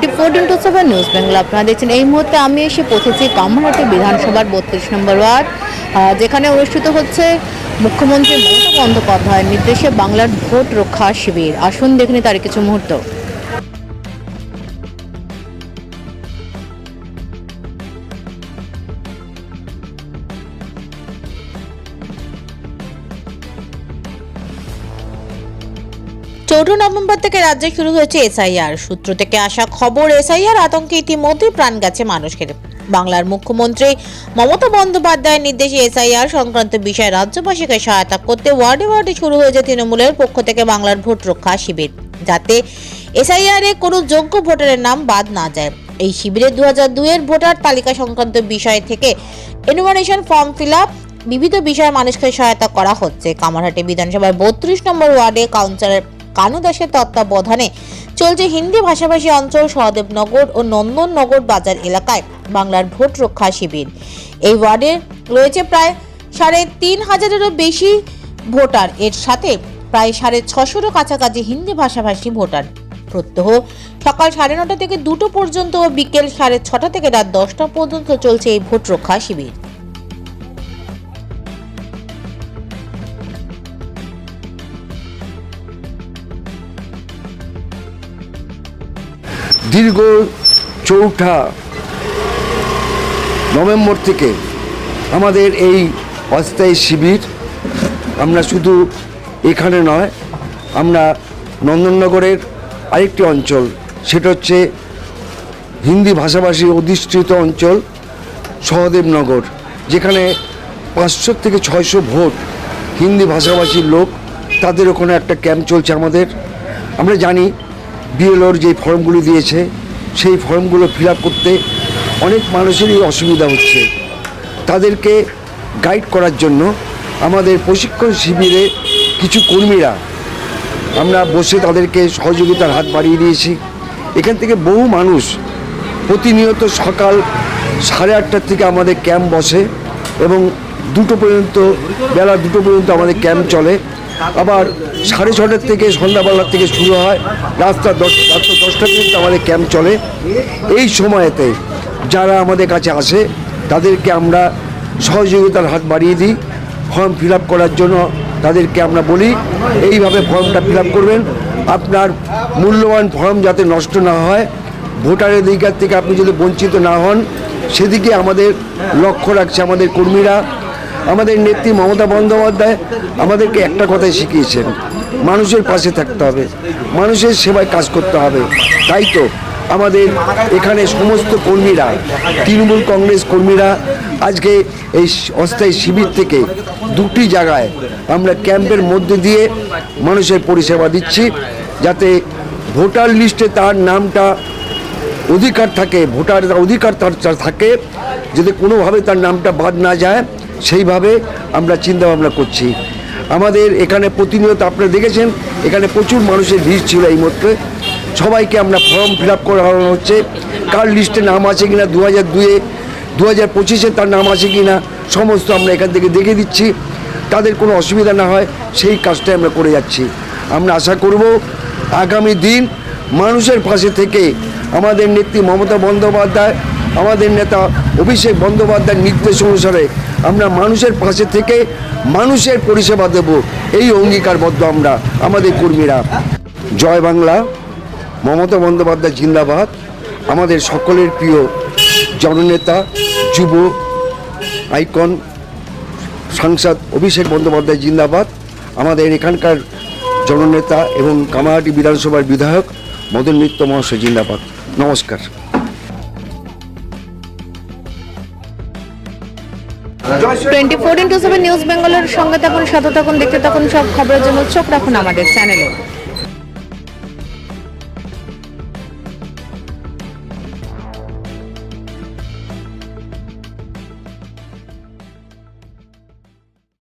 24x7 news Bangla আপনারা দেখছেন। এই মুহূর্তে আমি এসে পৌঁছেছি কামারহাটি বিধানসভার 32 নম্বর ওয়ার্ড, যেখানে অনুষ্ঠিত হচ্ছে মুখ্যমন্ত্রী মমতা বন্দ্যোপাধ্যায়ের নির্দেশে বাংলার ভোট রক্ষা শিবির। আসুন দেখে নিই তার কিছু মুহূর্ত। চৌঠা নভেম্বর থেকে রাজ্যে শুরু হয়েছে এসআইআর। সূত্র থেকে আসা খবর, এসআইআর আতঙ্কে ইতিমধ্যেই প্রাণ গেছে মানুষের। বাংলার মুখ্যমন্ত্রী মমতা বন্দ্যোপাধ্যায়ের নির্দেশে এসআইআর সংক্রান্ত বিষয়ে রাজ্যবাসীকে সহায়তা করতে ওয়ার্ডে ওয়ার্ডে শুরু হয়েছে তৃণমূলের পক্ষ থেকে বাংলার ভোট রক্ষা শিবির, যাতে এসআইআর-এ কোনো যোগ্য ভোটারের নাম বাদ না যায়। এই শিবিরে 2002 এর ভোটার তালিকা সংক্রান্ত বিষয় থেকে এনুমারেশন ফর্ম ফিল আপ বিবিধ বিষয়ে মানুষকে সহায়তা করা হচ্ছে। কামারহাটি বিধানসভার 32 নম্বর ওয়ার্ডে কাউন্সিলর কানু দাসের তত্ত্বাবধানে চলছে হিন্দি ভাষাভাষী অঞ্চল সহদেবনগর ও নন্দননগর বাজার এলাকায় বাংলার ভোট রক্ষা শিবির। এই ওয়ার্ডে রয়েছে প্রায় 3,500-এরও বেশি ভোটার, এর সাথে প্রায় 650-এরও কাছাকাছি হিন্দি ভাষাভাষী ভোটার। প্রত্যহ সকাল 9:30 থেকে 2টো পর্যন্ত ও বিকেল 6:30 থেকে রাত 10টা পর্যন্ত চলছে এই ভোট রক্ষা শিবির। দীর্ঘ 4 নভেম্বর থেকে আমাদের এই অস্থায়ী শিবির, আমরা শুধু এখানে নয়, আমরা নন্দননগরের আরেকটি অঞ্চল, সেটা হচ্ছে হিন্দি ভাষাভাষী অধিষ্ঠিত অঞ্চল সহদেবনগর, যেখানে 500 থেকে 600 ভোট হিন্দি ভাষাভাষীর লোক, তাদের ওখানে একটা ক্যাম্প চলছে আমাদের। আমরা জানি বিএলওর যে ফর্মগুলো দিয়েছে, সেই ফর্মগুলো ফিল আপ করতে অনেক মানুষেরই অসুবিধা হচ্ছে। তাদেরকে গাইড করার জন্য আমাদের প্রশিক্ষণ শিবিরে কিছু কর্মীরা আমরা বসে তাদেরকে সহযোগিতার হাত বাড়িয়ে দিয়েছি। এখান থেকে বহু মানুষ প্রতিনিয়ত সকাল 8:30 থেকে আমাদের ক্যাম্প বসে এবং 2টো পর্যন্ত, বেলা 2টো পর্যন্ত আমাদের ক্যাম্প চলে। আবার 6:30 থেকে সন্ধ্যাবেলা থেকে শুরু হয়, রাত 10টা পর্যন্ত আমাদের ক্যাম্প চলে। এই সময়তে যারা আমাদের কাছে আসে তাদেরকে আমরা সহযোগিতার হাত বাড়িয়ে দিই। ফর্ম ফিল আপ করার জন্য তাদেরকে আমরা বলি, এইভাবে ফর্মটা ফিল আপ করবেন, আপনার মূল্যবান ফর্ম যাতে নষ্ট না হয়, ভোটারের অধিকার থেকে আপনি যদি বঞ্চিত না হন, সেদিকে আমাদের লক্ষ্য রাখছে আমাদের কর্মীরা। আমাদের নেত্রী মমতা বন্দ্যোপাধ্যায় আমাদেরকে একটা কথাই শিখিয়েছেন, মানুষের পাশে থাকতে হবে, মানুষের সেবায় কাজ করতে হবে। তাই তো আমাদের এখানে সমস্ত কর্মীরা, তৃণমূল কংগ্রেস কর্মীরা আজকে এই অস্থায়ী শিবির থেকে 2টি জায়গায় আমরা ক্যাম্পের মধ্যে দিয়ে মানুষের পরিষেবা দিচ্ছি, যাতে ভোটার লিস্টে তার নামটা অধিকার থাকে, ভোটারের অধিকার তার থাকে, যাতে কোনোভাবে তার নামটা বাদ না যায়, সেইভাবে আমরা চিন্তাভাবনা করছি। আমাদের এখানে প্রতিনিয়ত আপনারা দেখেছেন, এখানে প্রচুর মানুষের ভিড় ছিল। এই মুহূর্তে সবাইকে আমরা ফর্ম ফিল আপ করানো হচ্ছে, কার লিস্টে নাম আছে কিনা, 2002-এ 2025-এ তার নাম আছে কিনা, সমস্ত আমরা এখান থেকে দেখে দিচ্ছি, তাদের কোনো অসুবিধা না হয় সেই কাজটাই আমরা করে যাচ্ছি। আমরা আশা করব আগামী দিন মানুষের পাশে থেকে আমাদের নেত্রী মমতা বন্দ্যোপাধ্যায়, আমাদের নেতা অভিষেক বন্দ্যোপাধ্যায়ের নির্দেশ অনুসারে আমরা মানুষের পাশে থেকে মানুষের পরিষেবা দেব, এই অঙ্গীকারবদ্ধ আমরা আমাদের কর্মীরা। জয় বাংলা, মমতা বন্দ্যোপাধ্যায় জিন্দাবাদ। আমাদের সকলের প্রিয় জননেতা, যুব আইকন, সাংসদ অভিষেক বন্দ্যোপাধ্যায় জিন্দাবাদ। আমাদের এখানকার জননেতা এবং কামারহাটি বিধানসভার বিধায়ক মদন মিত্র মহাশয় জিন্দাবাদ। নমস্কার। 24x7 নিউজ বেঙ্গলের সঙ্গে থাকুন, সাথে থাকুন, দেখতে থাকুন সব খবরের জন্য চোখ রাখুন আমাদের চ্যানেলে।